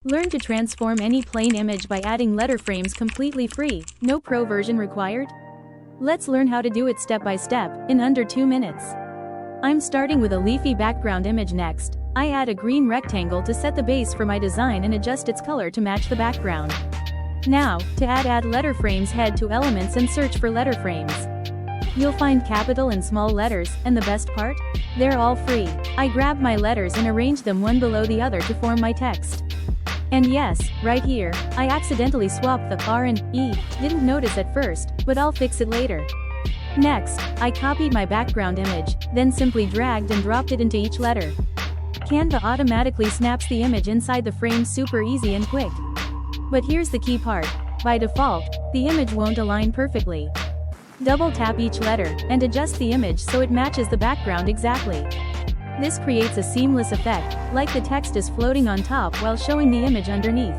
Learn to transform any plain image by adding letter frames completely free, no pro version required? Let's learn how to do it step by step, in under 2 minutes. I'm starting with a leafy background image next. I add a green rectangle to set the base for my design and adjust its color to match the background. Now, to add letter frames, head to Elements and search for letter frames. You'll find capital and small letters, and the best part? They're all free. I grab my letters and arrange them one below the other to form my text. And yes, right here, I accidentally swapped the R and E, didn't notice at first, but I'll fix it later. Next, I copied my background image, then simply dragged and dropped it into each letter. Canva automatically snaps the image inside the frame, super easy and quick. But here's the key part. By default, the image won't align perfectly. Double tap each letter, and adjust the image so it matches the background exactly. This creates a seamless effect, like the text is floating on top while showing the image underneath.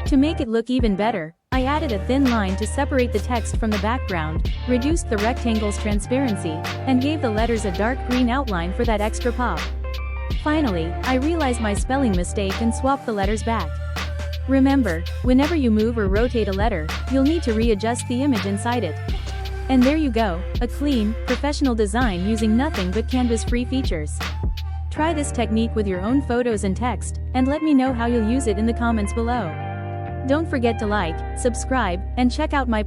To make it look even better, I added a thin line to separate the text from the background, reduced the rectangle's transparency, and gave the letters a dark green outline for that extra pop. Finally, I realized my spelling mistake and swapped the letters back. Remember, whenever you move or rotate a letter, you'll need to readjust the image inside it. And there you go, a clean, professional design using nothing but Canva's free features. Try this technique with your own photos and text, and let me know how you'll use it in the comments below. Don't forget to like, subscribe, and check out my